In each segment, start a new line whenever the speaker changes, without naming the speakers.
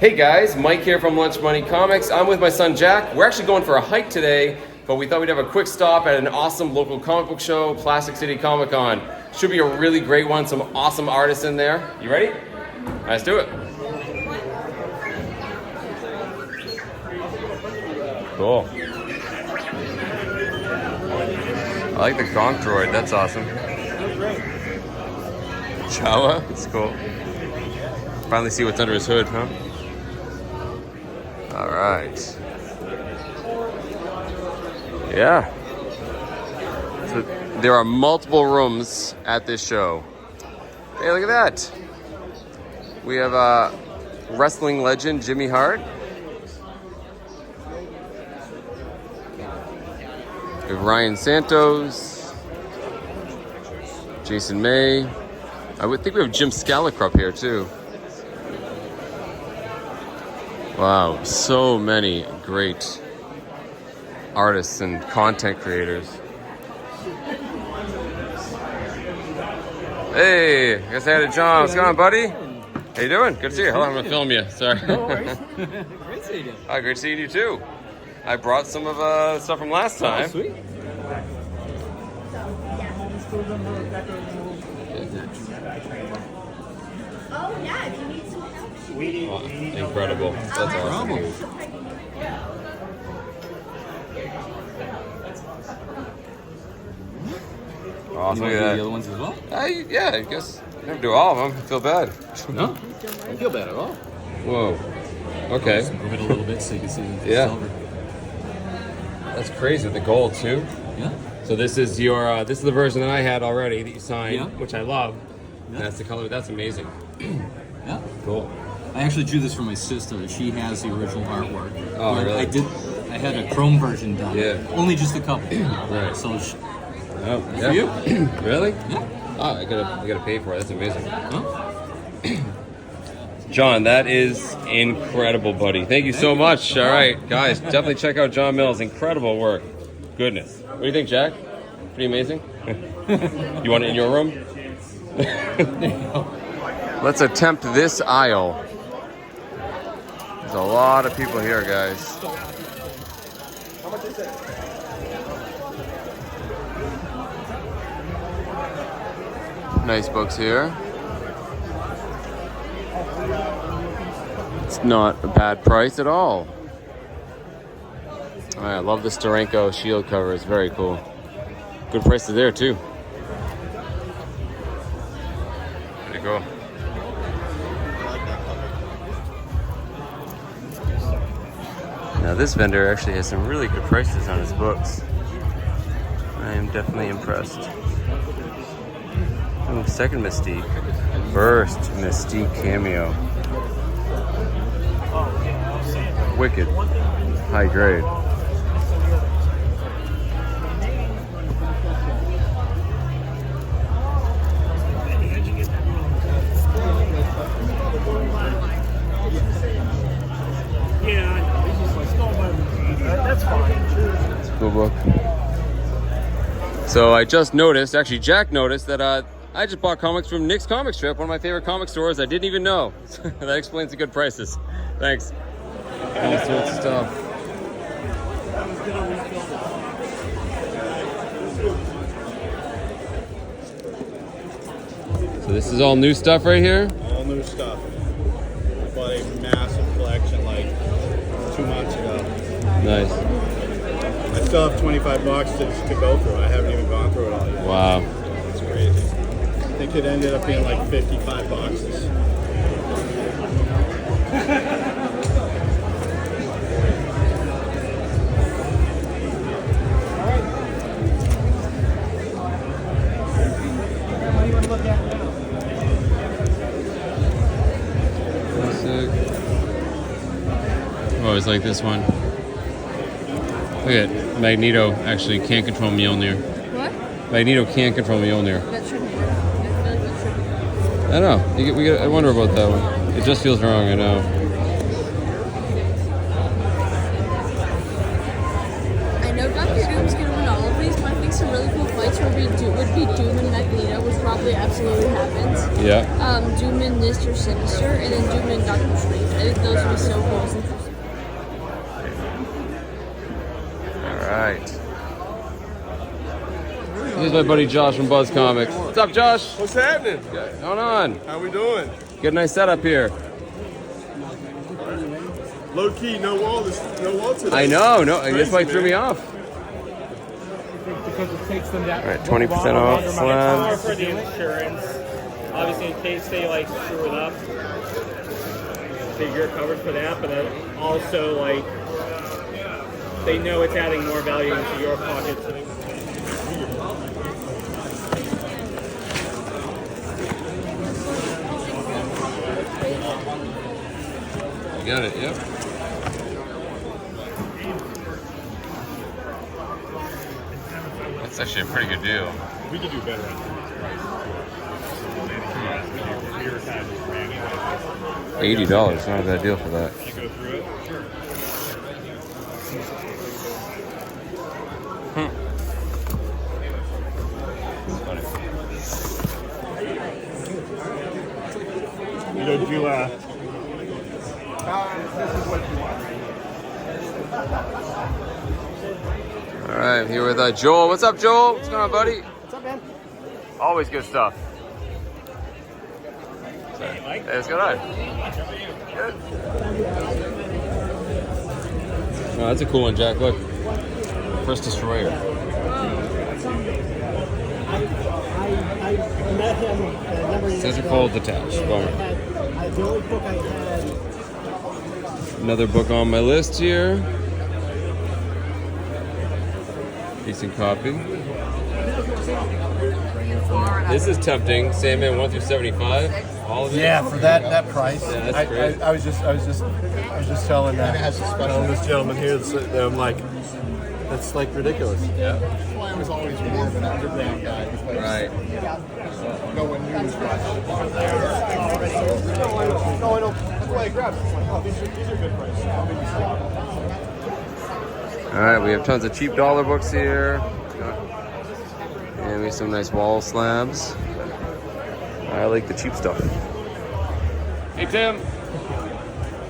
Hey guys, Mike here from Lunch Money Comics. I'm with my son Jack. We're actually going for a hike today, but we thought we'd have a quick stop at an awesome local comic book show, Plastic City Comic Con. Should be a really great one, some awesome artists in there. You ready? Let's do it. Cool. I like the Gonk droid, that's awesome. Jawa, it's cool. Finally see what's under his hood, huh? All right. Yeah. So there are multiple rooms at this show. Hey, look at that. We have wrestling legend Jimmy Hart. We have Ryan Santos, Jason May. I would think we have Jim Scalacrup here too. Wow, so many great artists and content creators. Hey, I guess I had a John. What's going on, buddy? How you doing? Good to see you. Hold on, I'm gonna film you. Sorry.
No worries. Great seeing you.
Hi, great seeing you too. I brought some of the stuff from last time.
Oh, sweet.
Oh yeah, if you need some help.
Wow, incredible. That's awesome. Awesome. Look at
You want to do the
that.
other ones as well?
Yeah, I guess I never do all of them. I feel bad.
No, don't feel bad at all.
Whoa. Okay.
Just move it a little bit so you can see the
Yeah.
silver.
That's crazy with the gold too.
Yeah.
So this is your this is the version that I had already that you signed,
Yeah.
which I love.
Yeah.
And that's the color. That's amazing.
Yeah.
Cool.
I actually drew this for my sister. She has the original artwork.
Oh,
But
really?
I had a chrome version done.
Yeah.
Only just a couple.
Right.
So,
Oh,
for you?
Really?
yeah.
Oh, I gotta pay for it. That's amazing.
Huh?
John, that is incredible, buddy. Thank you so much. All right, guys, definitely check out John Mills. Incredible work. Goodness. What do you think, Jack? Pretty amazing. You want it in your room? Let's attempt this aisle. There's a lot of people here, guys. How much is it? Nice books here. It's not a bad price at all. Oh, I love the Steranko shield cover. It's very cool. Good prices there too. There you go. Now this vendor actually has some really good prices on his books. I am definitely impressed. Oh, second Mystique. First Mystique cameo. Wicked. High grade.
That's fine.
It's a cool book. So I just noticed, actually Jack noticed that I just bought comics from Nick's Comic Strip, one of my favorite comic stores. I didn't even know. That explains the good prices. Thanks. All sorts of stuff. So this is all new stuff right here?
All new stuff. I bought a massive collection like 2 months ago.
Nice.
I still have 25 bucks to go through. I haven't even gone through it all yet.
Wow.
It's crazy. I think it ended up being like 55 boxes.
I always like this one. Look at Magneto actually can't control Mjolnir.
What?
Magneto can't control Mjolnir.
That shouldn't be. I feel like that should be.
I don't know. I wonder about that one. It just feels wrong, I know.
I know Doctor Doom's gonna win all of these, but I think some really cool fights would be Doom and Magneto, which probably absolutely happens.
Yeah.
Doom and Mr. Sinister, and then Doom and Doctor Strange. I think those would be so cool.
All right. Here's my buddy Josh from Buzz Comics. What's up, Josh?
What's happening?
What's going on?
How we doing?
Get a nice setup here.
Low key, no wall today.
I know. No,
Crazy,
this might threw me
man.
off.
Because it takes them that
All right, 20% off
More
slabs.
for the insurance. Obviously, in case they like screw it up, that you're covered for that. But then also, like, they know it's adding more value into your pocket. So
You got it. Yep. That's actually a pretty good deal.
We could do better.
$80. Not a bad deal for that.
Go through it. You know, do
All right, I'm here with Joel. What's up, Joel? What's going on, buddy? What's up, man? Always good stuff. Hey, what's going on? Good. Oh, that's a cool one, Jack. Look. First Destroyer.
I met him a number of years
Says
ago.
cold detached. Bummer.
The only book I had.
Another book on my list here. Decent copy. This is tempting. Sandman 1 through 75. All of it.
Yeah, for that price.
Yeah, that's great.
I was just telling this gentleman here that I'm like, that's like ridiculous.
Yeah.
I was always more of an underground guy because
Right.
no one knew was right. No, I don't. That's why I grabbed it. It's like, oh, these are good prices.
All right, we have tons of cheap dollar books here. And we have some nice wall slabs. I like the cheap stuff. Hey, Tim.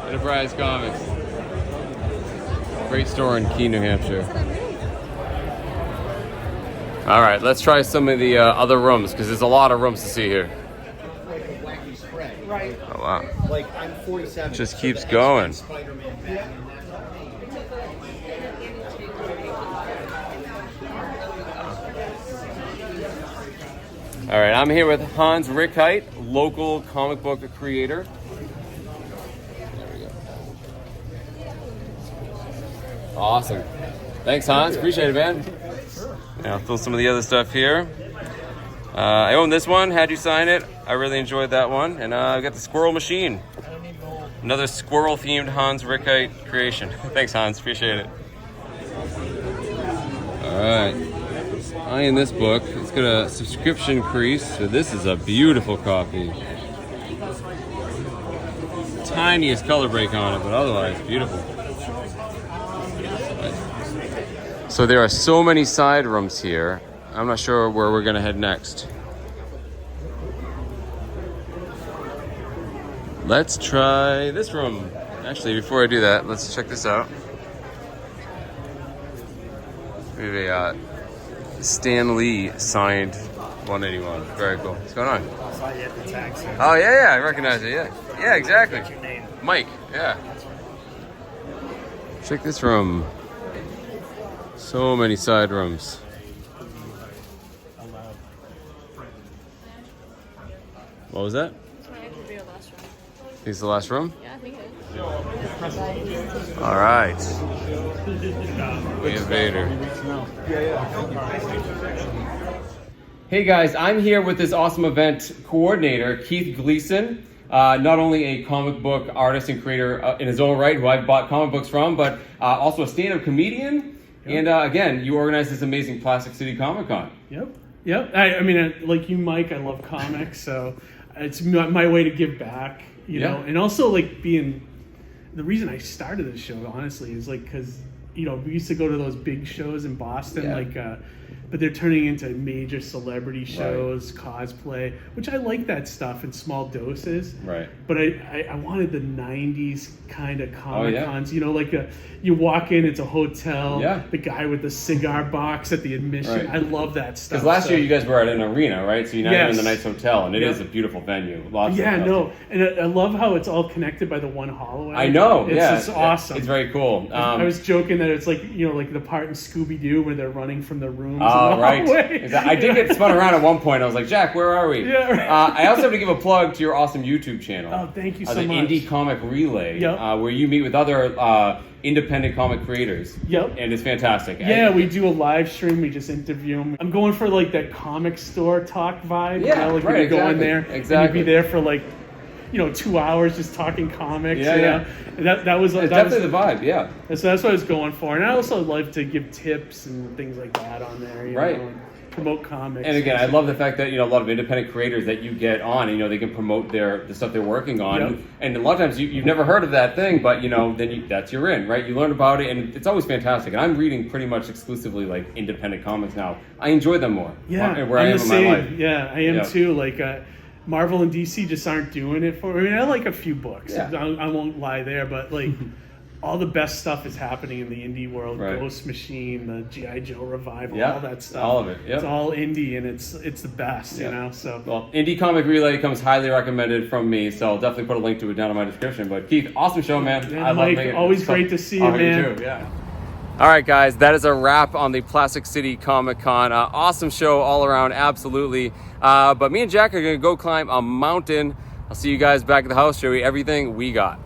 Enterprise Comics. Great store in Keene, New Hampshire. All right, let's try some of the other rooms because there's a lot of rooms to see here.
Like a wacky spread. Right.
Oh, wow.
Like, I'm 47.
Just
so
keeps
the
going.
X-Men, Spider-Man, Batman,
All right, I'm here with Hans Rickheit, local comic book creator. There we go. Awesome. Thanks, Hans. Appreciate it, man. Yeah, I'll throw some of the other stuff here. I own this one. Had you sign it. I really enjoyed that one. And I got the Squirrel Machine. Another squirrel-themed Hans Rickheit creation. Thanks, Hans. Appreciate it. All right. Eyeing this book. It's got a subscription crease. So this is a beautiful copy. Tiniest color break on it, but otherwise beautiful. So there are so many side rooms here. I'm not sure where we're gonna head next. Let's try this room. Actually, before I do that, let's check this out. We have a Stan Lee signed 181. Very cool. What's going on? Oh yeah, I recognize it. Yeah, exactly. Mike. Yeah. Check this room. So many side rooms. What was that?
This might actually be our last one.
Think it's the last room?
Yeah, I think it is.
All right. We have Vader. Hey guys, I'm here with this awesome event coordinator, Keith Gleason. Not only a comic book artist and creator in his own right, who I've bought comic books from, but also a stand-up comedian. And again, you organize this amazing Plastic City Comic Con.
Yep. I mean, like you, Mike, I love comics, so it's my way to give back, you know, and also like being. The reason I started this show, honestly, is like because we used to go to those big shows in Boston, like but they're turning into major celebrity shows, cosplay, which I like that stuff in small doses.
Right.
But I wanted the 90s kind of Comic Cons,
yeah.
you know, like you walk in, it's a hotel,
Yeah.
the guy with the cigar box at the admission.
Right.
I love that stuff.
Because last year you guys were at an arena, right? So you're now in the
Yes.
nice hotel, and it
Yeah.
is a beautiful venue. Lots
Yeah,
of
no, and I love how it's all connected by the one hallway.
I know,
it's
yeah.
just awesome.
It's very cool.
I was joking that it's like, you know, like the part in Scooby-Doo where they're running from the rooms.
Oh,
in the
right.
hallway.
I did get spun around at one point. I was like, Jack, where are we?
Yeah, right.
I also have to give a plug to your awesome YouTube channel.
Oh, thank you so
the
much.
Indie Comic Relay,
Yep.
where you meet with other independent comic creators.
Yep.
And it's fantastic.
Yeah, we do a live stream. We just interview them. I'm going for like that comic store talk vibe.
Yeah,
you know, like
right,
when you go in
exactly,
there and
exactly.
you'd be there for like, you know, 2 hours just talking comics.
Yeah,
you
yeah.
know? And that was
It's
that
definitely
was,
the vibe, yeah.
So that's what I was going for. And I also like to give tips and things like that on there. You
Right.
know, and promote comics.
And again, I love the fact that, you know, a lot of independent creators that you get on, you know, they can promote the stuff they're working on.
Yep.
And a lot of times you've never heard of that thing, but, you know, then that's you're in, right? You learn about it, and it's always fantastic. And I'm reading pretty much exclusively, like, independent comics now. I enjoy them more.
Yeah,
where I
I'm
am
the
in my
same.
life.
Yeah, I am
Yeah.
too. Like Marvel and DC just aren't doing it for me. I mean, I like a few books.
Yeah.
I won't lie there, but like all the best stuff is happening in the indie world.
Right.
Ghost Machine, the G.I. Joe revival,
Yeah,
all that stuff.
all of it, yep.
It's all indie, and it's the best.
Yeah.
You know. So
Well, Indie Comic Relay comes highly recommended from me, so I'll definitely put a link to it down in my description. But Keith, awesome show, man.
Yeah,
I love
Mike,
making it.
always
So-
great to see you,
Oh,
man.
too, yeah. All right, guys, that is a wrap on the Plastic City Comic Con. Awesome show all around, absolutely. But me and Jack are going to go climb a mountain. I'll see you guys back at the house, show you everything we got.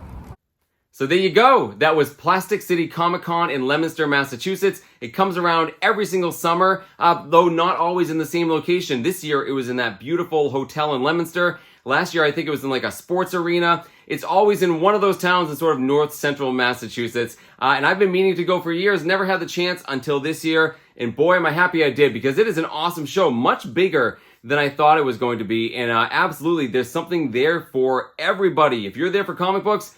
So there you go. That was Plastic City Comic Con in Leominster, Massachusetts. It comes around every single summer, though not always in the same location. This year, it was in that beautiful hotel in Leominster. Last year, I think it was in like a sports arena. It's always in one of those towns in sort of north central Massachusetts. And I've been meaning to go for years, never had the chance until this year. And boy, am I happy I did, because it is an awesome show, much bigger than I thought it was going to be. And absolutely, there's something there for everybody. If you're there for comic books,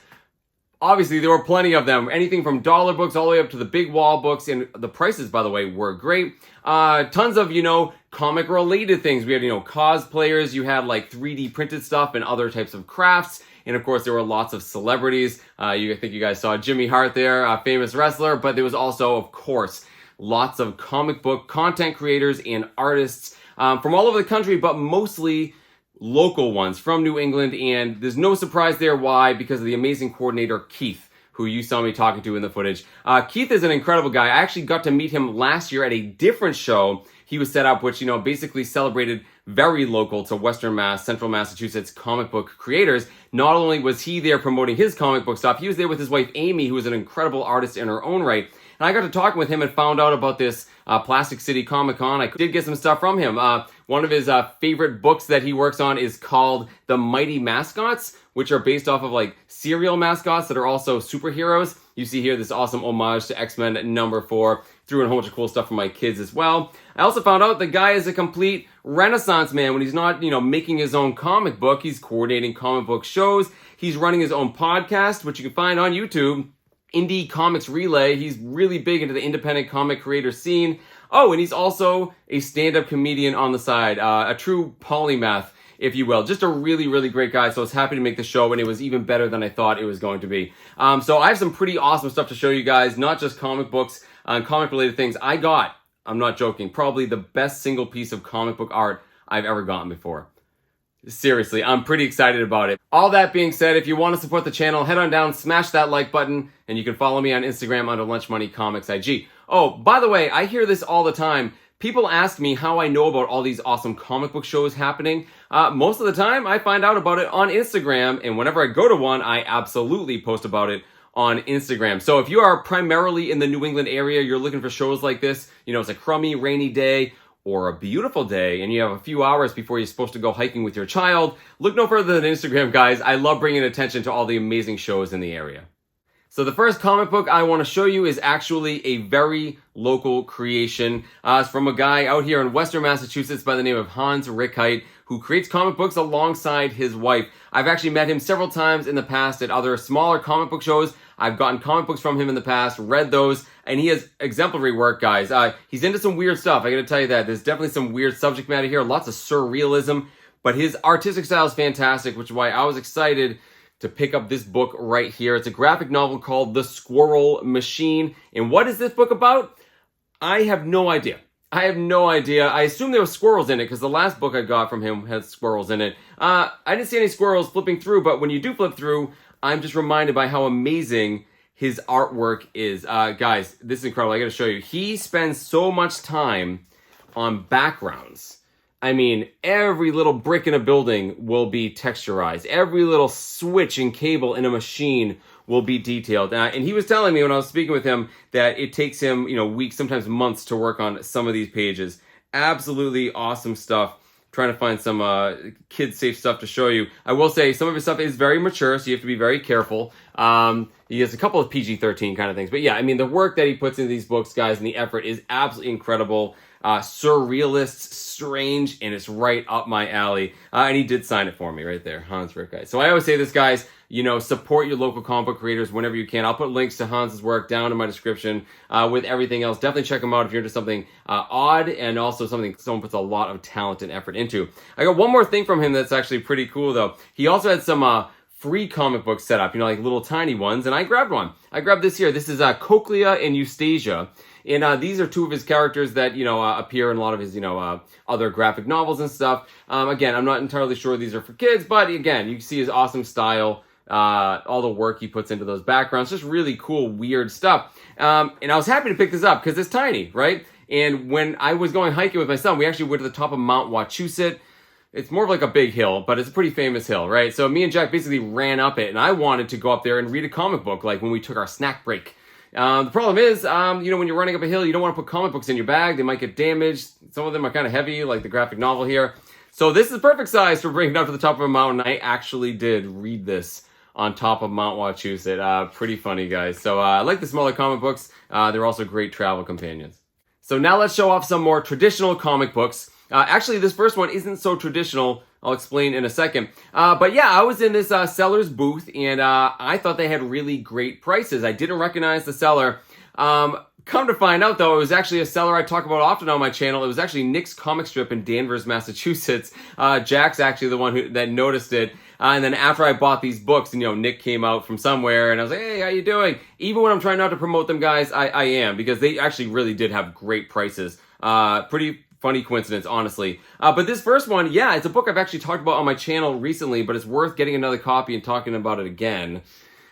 obviously there were plenty of them. Anything from dollar books all the way up to the big wall books. And the prices, by the way, were great. Tons of, you know, comic related things. We had, you know, cosplayers. You had like 3D printed stuff and other types of crafts. And of course, there were lots of celebrities. I think you guys saw Jimmy Hart there, a famous wrestler. But there was also, of course, lots of comic book content creators and artists from all over the country, but mostly local ones from New England. And there's no surprise there. Why? Because of the amazing coordinator, Keith, who you saw me talking to in the footage. Keith is an incredible guy. I actually got to meet him last year at a different show he was set up, which, you know, basically celebrated very local to Western Mass, Central Massachusetts comic book creators. Not only was he there promoting his comic book stuff, he was there with his wife, Amy, who is an incredible artist in her own right. And I got to talking with him and found out about this Plastic City Comic Con. I did get some stuff from him. One of his favorite books that he works on is called The Mighty Mascots, which are based off of like serial mascots that are also superheroes. You see here this awesome homage to X-Men #4. Threw in a whole bunch of cool stuff for my kids as well. I also found out the guy is a complete Renaissance man. When he's not, you know, making his own comic book, he's coordinating comic book shows. He's running his own podcast, which you can find on YouTube, Indie Comics Relay. He's really big into the independent comic creator scene. Oh, and he's also a stand-up comedian on the side, a true polymath, if you will. Just a really, really great guy. So I was happy to make the show, and it was even better than I thought it was going to be. So I have some pretty awesome stuff to show you guys, not just comic books and comic-related things. I got, I'm not joking, probably the best single piece of comic book art I've ever gotten before. Seriously, I'm pretty excited about it. All that being said, if you want to support the channel, head on down, smash that like button, and you can follow me on Instagram under Lunch Money Comics IG. Oh, by the way, I hear this all the time. People ask me how I know about all these awesome comic book shows happening. Most of the time, I find out about it on Instagram, and whenever I go to one, I absolutely post about it on Instagram. So if you are primarily in the New England area, you're looking for shows like this, you know, it's a crummy, rainy day, or a beautiful day, and you have a few hours before you're supposed to go hiking with your child, look no further than Instagram, guys. I love bringing attention to all the amazing shows in the area. So the first comic book I want to show you is actually a very local creation. It's from a guy out here in Western Massachusetts by the name of Hans Rickheit, who creates comic books alongside his wife. I've actually met him several times in the past at other smaller comic book shows. I've gotten comic books from him in the past, read those. and he has exemplary work, guys. He's into some weird stuff. I got to tell you that. There's definitely some weird subject matter here, lots of surrealism, but his artistic style is fantastic, which is why I was excited to pick up this book right here. It's a graphic novel called The Squirrel Machine. And what is this book about? I have no idea. I assume there were squirrels in it because the last book I got from him had squirrels in it. I didn't see any squirrels flipping through, but when you do flip through, I'm just reminded by how amazing his artwork is. Guys, this is incredible. I got to show you. He spends so much time on backgrounds. I mean, every little brick in a building will be texturized. Every little switch and cable in a machine will be detailed. And he was telling me when I was speaking with him that it takes him, weeks, sometimes months to work on some of these pages. Absolutely awesome stuff. Trying to find some kid-safe stuff to show you. I will say some of his stuff is very mature, so you have to be very careful. He has a couple of PG-13 kind of things. But yeah, I mean, the work that he puts into these books, guys, and the effort is absolutely incredible. Surrealist, strange, and it's right up my alley. And he did sign it for me right there, Hans Rick, guys. So I always say this, guys, support your local comic book creators whenever you can. I'll put links to Hans's work down in my description with everything else. Definitely check him out if you're into something odd and also something someone puts a lot of talent and effort into. I got one more thing from him that's actually pretty cool, though. He also had some free comic books set up, like little tiny ones, and I grabbed one. I grabbed this here. This is Cochlea and Eustasia. And these are two of his characters that, appear in a lot of his, other graphic novels and stuff. Again, I'm not entirely sure these are for kids, but again, you can see his awesome style, all the work he puts into those backgrounds, just really cool, weird stuff. And I was happy to pick this up because it's tiny, right? And when I was going hiking with my son, we actually went to the top of Mount Wachusett. It's more of like a big hill, but it's a pretty famous hill, right? So me and Jack basically ran up it, and I wanted to go up there and read a comic book, like when we took our snack break. The problem is, when you're running up a hill, you don't want to put comic books in your bag. They might get damaged. Some of them are kind of heavy, like the graphic novel here. So this is perfect size for bringing it up to the top of a mountain. I actually did read this on top of Mount Wachusett. Pretty funny, guys. So I like the smaller comic books. They're also great travel companions. So now let's show off some more traditional comic books. Actually, this first one isn't so traditional. I'll explain in a second. But yeah, I was in this seller's booth, and I thought they had really great prices. I didn't recognize the seller. Come to find out, though, it was actually a seller I talk about often on my channel. It was actually Nick's Comic Strip in Danvers, Massachusetts. Jack's actually the one that noticed it. And then after I bought these books, Nick came out from somewhere, and I was like, hey, how you doing? Even when I'm trying not to promote them, guys, I am, because they actually really did have great prices. Pretty funny coincidence, honestly. But this first one, yeah, it's a book I've actually talked about on my channel recently, but it's worth getting another copy and talking about it again.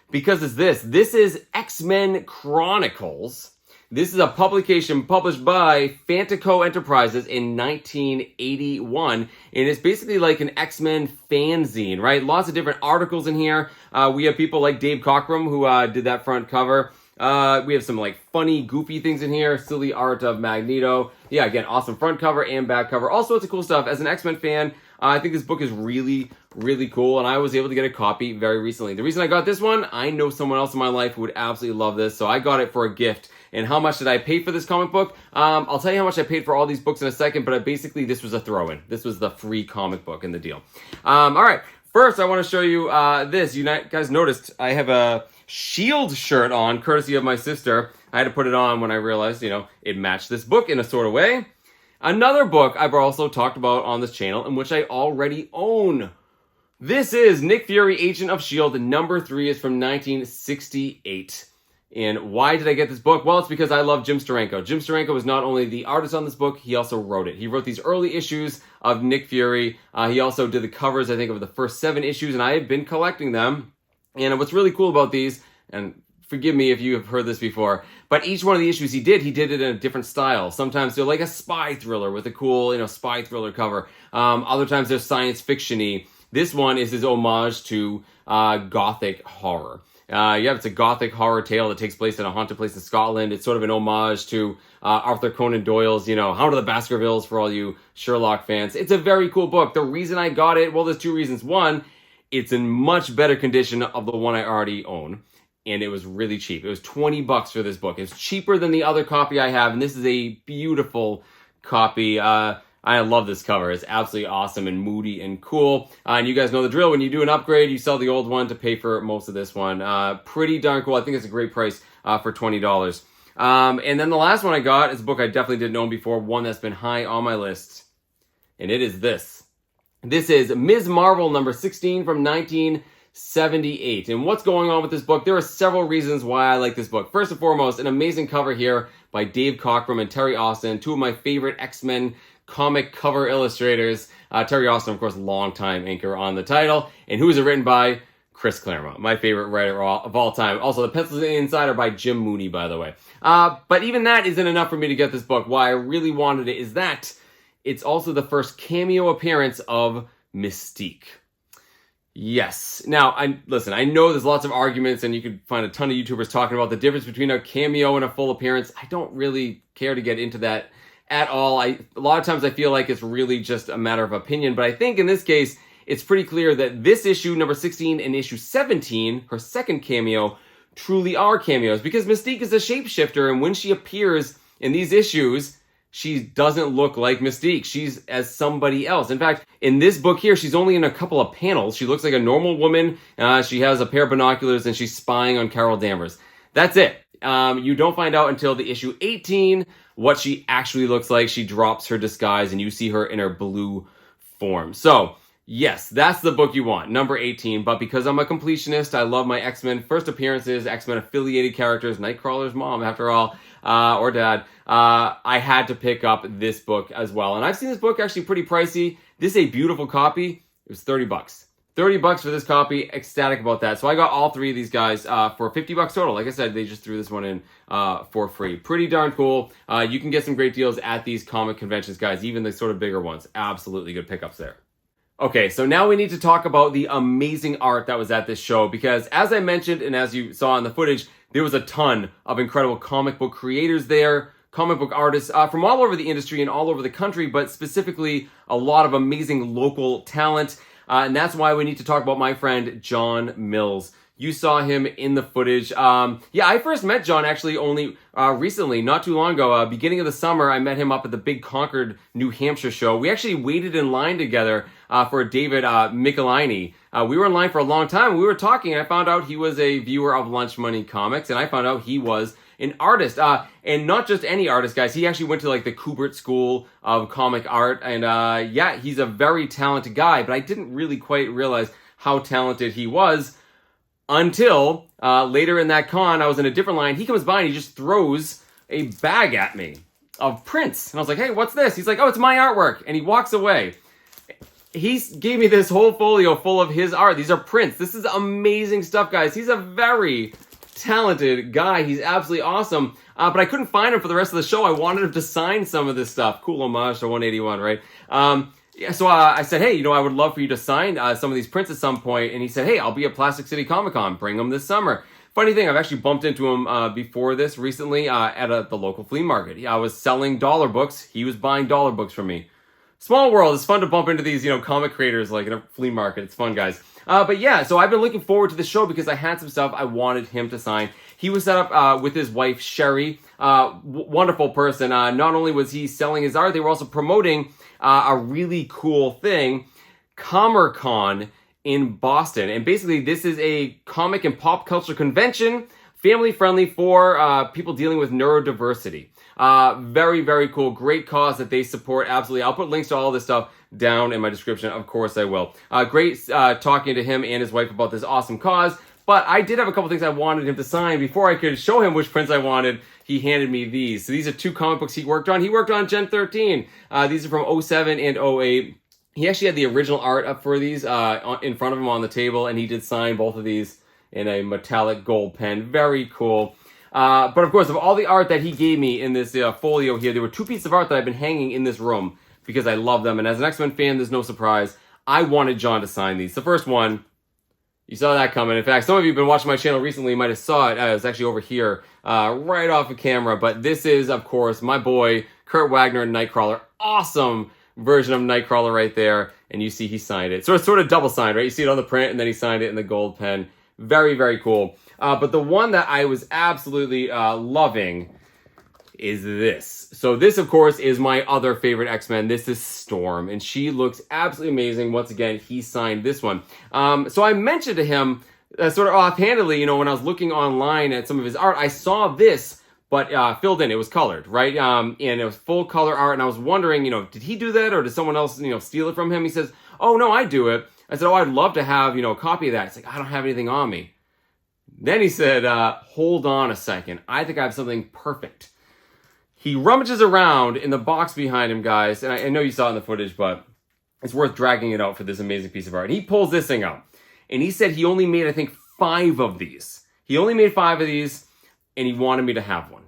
Because it's this. This is X-Men Chronicles. This is a publication published by Fantico Enterprises in 1981, and it's basically like an X-Men fanzine, right? Lots of different articles in here. We have people like Dave Cockrum, who did that front cover. We have some like funny, goofy things in here. Silly art of Magneto. Yeah, again, awesome front cover and back cover. All sorts of cool stuff. As an X-Men fan, I think this book is really, really cool, and I was able to get a copy very recently. The reason I got this one, I know someone else in my life who would absolutely love this, so I got it for a gift. And how much did I pay for this comic book? I'll tell you how much I paid for all these books in a second, but basically this was a throw-in. This was the free comic book in the deal. All right, first I want to show you this. You guys noticed I have a S.H.I.E.L.D. shirt on, courtesy of my sister. I had to put it on when I realized, it matched this book in a sort of way. Another book I've also talked about on this channel, and which I already own. This is Nick Fury, Agent of S.H.I.E.L.D. Number 3 is from 1968. And why did I get this book? Well, it's because I love Jim Steranko. Jim Steranko was not only the artist on this book, he also wrote it. He wrote these early issues of Nick Fury. He also did the covers, I think, of the first 7 issues, and I have been collecting them. And what's really cool about these, and forgive me if you have heard this before, but each one of the issues he did it in a different style. Sometimes they're like a spy thriller with a cool, spy thriller cover. Other times they're science fiction-y. This one is his homage to gothic horror. It's a gothic horror tale that takes place in a haunted place in Scotland. It's sort of an homage to Arthur Conan Doyle's, Hound of the Baskervilles for all you Sherlock fans. It's a very cool book. The reason I got it, well, there's 2 reasons. One, it's in much better condition of the one I already own, and it was really cheap. It was $20 for this book. It's cheaper than the other copy I have, and this is a beautiful copy. I love this cover. It's absolutely awesome and moody and cool. And you guys know the drill. When you do an upgrade, you sell the old one to pay for most of this one. Pretty darn cool. I think it's a great price for $20. And then the last one I got is a book I definitely didn't own before, one that's been high on my list. And it is this. This is Ms. Marvel number 16 from 1978. And what's going on with this book? There are several reasons why I like this book. First and foremost, an amazing cover here by Dave Cockrum and Terry Austin, two of my favorite X-Men comic cover illustrators. Terry Austin, of course, longtime anchor on the title. And who is it written by? Chris Claremont, my favorite writer of all time. Also, the pencils inside are by Jim Mooney, by the way. But even that isn't enough for me to get this book. Why I really wanted it is that it's also the first cameo appearance of Mystique. Yes. Now, I know there's lots of arguments, and you could find a ton of YouTubers talking about the difference between a cameo and a full appearance. I don't really care to get into that at all. A lot of times I feel like it's really just a matter of opinion, but I think in this case, it's pretty clear that this issue, number 16, and issue 17, her second cameo, truly are cameos, because Mystique is a shapeshifter, and when she appears in these issues, she doesn't look like Mystique. She's as somebody else. In fact, in this book here, she's only in a couple of panels. She looks like a normal woman. She has a pair of binoculars, and she's spying on Carol Danvers. That's it. You don't find out until the issue 18 what she actually looks like. She drops her disguise, and you see her in her blue form. So, yes, that's the book you want, number 18. But because I'm a completionist, I love my X-Men first appearances, X-Men affiliated characters, Nightcrawler's mom, after all, or dad. I had to pick up this book as well. And I've seen this book actually pretty pricey. This is a beautiful copy. It was $30. $30 for this copy. Ecstatic about that. So I got all three of these guys for $50 total. Like I said, they just threw this one in for free. Pretty darn cool. You can get some great deals at these comic conventions, guys, even the sort of bigger ones. Absolutely good pickups there. Okay, so now we need to talk about the amazing art that was at this show, because as I mentioned and as you saw in the footage, there was a ton of incredible comic book creators there, comic book artists from all over the industry and all over the country, but specifically a lot of amazing local talent. And that's why we need to talk about my friend John Mills. You saw him in the footage. Yeah, I first met John actually only recently, not too long ago. Beginning of the summer, I met him up at the Big Concord, New Hampshire show. We actually waited in line together for David Michelini. We were in line for a long time. We were talking, and I found out he was a viewer of Lunch Money Comics, and I found out he was an artist. And not just any artist, guys. He actually went to like the Kubert School of Comic Art, and yeah, he's a very talented guy, but I didn't really quite realize how talented he was until later in that con. I was in a different line. He comes by and he just throws a bag at me of prints. And I was like, hey, what's this? He's like, oh, it's my artwork. And he walks away. He gave me this whole folio full of his art. These are prints. This is amazing stuff, guys. He's a very talented guy. He's absolutely awesome. But I couldn't find him for the rest of the show. I wanted him to sign some of this stuff. Cool homage to 181, right? Yeah, so I said, hey, I would love for you to sign some of these prints at some point. And he said, hey, I'll be at Plastic City Comic Con. Bring them this summer. Funny thing, I've actually bumped into him before this recently at the local flea market. I was selling dollar books. He was buying dollar books from me. Small world. It's fun to bump into these, comic creators like in a flea market. It's fun, guys. But yeah, so I've been looking forward to the show because I had some stuff I wanted him to sign. He was set up with his wife, Sherry. Wonderful person. Not only was he selling his art, they were also promoting a really cool thing, Comic-Con in Boston. And basically, this is a comic and pop culture convention, family-friendly for people dealing with neurodiversity. Very, very cool. Great cause that they support. Absolutely. I'll put links to all this stuff down in my description. Of course I will. Great talking to him and his wife about this awesome cause. But I did have a couple things I wanted him to sign. Before I could show him which prints I wanted, he handed me these. So these are two comic books he worked on. He worked on Gen 13. These are from 07 and 08. He actually had the original art up for these in front of him on the table, and he did sign both of these in a metallic gold pen. Very cool. But of course, of all the art that he gave me in this folio here, there were two pieces of art that I've been hanging in this room because I love them. And as an X-Men fan, there's no surprise. I wanted John to sign these. The first one, you saw that coming. In fact, some of you have been watching my channel recently. You might have saw it. It was actually over here, right off of camera. But this is, of course, my boy, Kurt Wagner, Nightcrawler. Awesome version of Nightcrawler right there. And you see he signed it. So it's sort of double signed, right? You see it on the print, and then he signed it in the gold pen. Very, very cool. But the one that I was absolutely loving is this. So this, of course, is my other favorite X-Men. This is Storm, and she looks absolutely amazing. Once again, he signed this one. So I mentioned to him sort of offhandedly, when I was looking online at some of his art, I saw this but filled in. It was colored, right? And it was full color art. And I was wondering, did he do that or did someone else, steal it from him? He says, oh, no, I do it. I said, oh, I'd love to have, a copy of that. It's like, I don't have anything on me. Then he said, hold on a second. I think I have something perfect. He rummages around in the box behind him, guys. And I know you saw it in the footage, but it's worth dragging it out for this amazing piece of art. And he pulls this thing out. And he said he only made, I think, 5 of these. He only made 5 of these, and he wanted me to have one.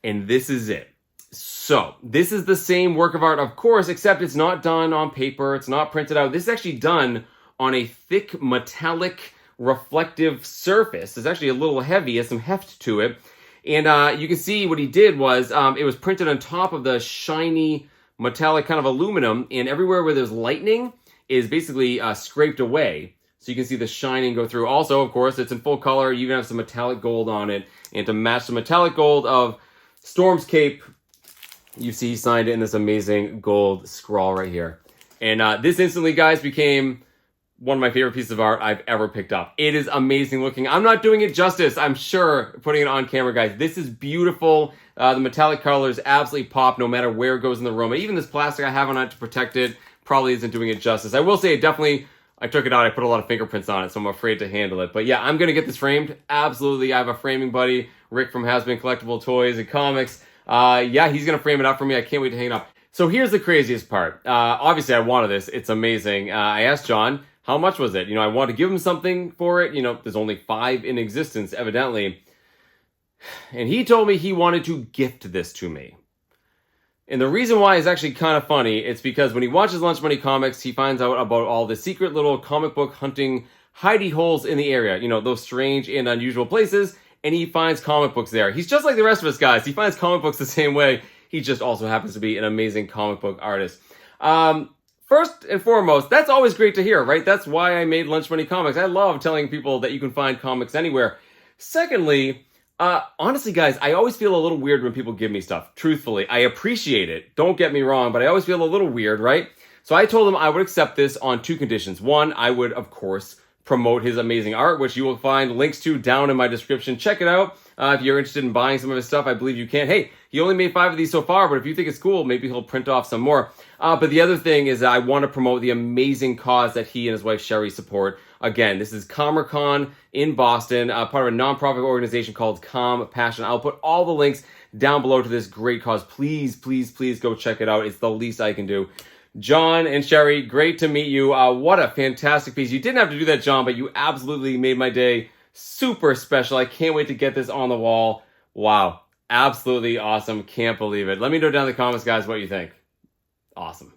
And this is it. So, this is the same work of art, of course, except it's not done on paper. It's not printed out. This is actually done on a thick, metallic, reflective surface. It's actually a little heavy. It has some heft to it. And you can see what he did was, it was printed on top of the shiny, metallic kind of aluminum. And everywhere where there's lightning is basically scraped away. So you can see the shining go through. Also, of course, it's in full color. You even have some metallic gold on it. And to match the metallic gold of Storm's Cape, you see he signed it in this amazing gold scrawl right here. And this instantly, guys, became one of my favorite pieces of art I've ever picked up. It is amazing looking. I'm not doing it justice, I'm sure, putting it on camera, guys. This is beautiful. The metallic colors absolutely pop no matter where it goes in the room. Even this plastic I have on it to protect it probably isn't doing it justice. I will say it definitely, I took it out, I put a lot of fingerprints on it, so I'm afraid to handle it. But yeah, I'm going to get this framed. Absolutely. I have a framing buddy, Rick from Has Been Collectible Toys and Comics. Yeah, he's going to frame it up for me. I can't wait to hang it up. So here's the craziest part. Obviously, I wanted this. It's amazing. I asked John, how much was it? I wanted to give him something for it. There's only 5 in existence, evidently. And he told me he wanted to gift this to me. And the reason why is actually kind of funny. It's because when he watches Lunch Money Comics, he finds out about all the secret little comic book hunting hidey holes in the area. Those strange and unusual places. And he finds comic books there. He's just like the rest of us, guys. He finds comic books the same way. He just also happens to be an amazing comic book artist. First and foremost, that's always great to hear, right? That's why I made Lunch Money Comics. I love telling people that you can find comics anywhere. Secondly, honestly, guys, I always feel a little weird when people give me stuff. Truthfully, I appreciate it. Don't get me wrong, but I always feel a little weird, right? So I told him I would accept this on 2 conditions. One, I would, of course, promote his amazing art, which you will find links to down in my description. Check it out. If you're interested in buying some of his stuff, I believe you can. Hey, he only made 5 of these so far, but if you think it's cool, maybe he'll print off some more. But the other thing is I want to promote the amazing cause that he and his wife Sherry support. Again, this is CommerCon in Boston, part of a nonprofit organization called Compassion. I'll put all the links down below to this great cause. Please, please, please go check it out. It's the least I can do. John and Sherry, great to meet you. What a fantastic piece. You didn't have to do that, John, but you absolutely made my day super special. I can't wait to get this on the wall. Wow. Absolutely awesome. Can't believe it. Let me know down in the comments, guys, what you think. Awesome.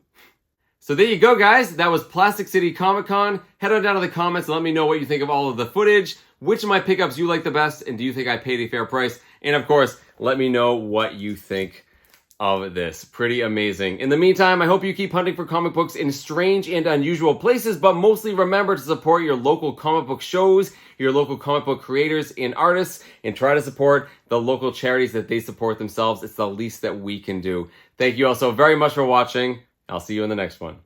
So there you go, guys. That was Plastic City Comic Con. Head on down to the comments and let me know what you think of all of the footage. Which of my pickups you like the best, and do you think I paid a fair price? And of course, let me know what you think of this. Pretty amazing. In the meantime, I hope you keep hunting for comic books in strange and unusual places, but mostly remember to support your local comic book shows, your local comic book creators and artists, and try to support the local charities that they support themselves. It's the least that we can do. Thank you all so very much for watching. I'll see you in the next one.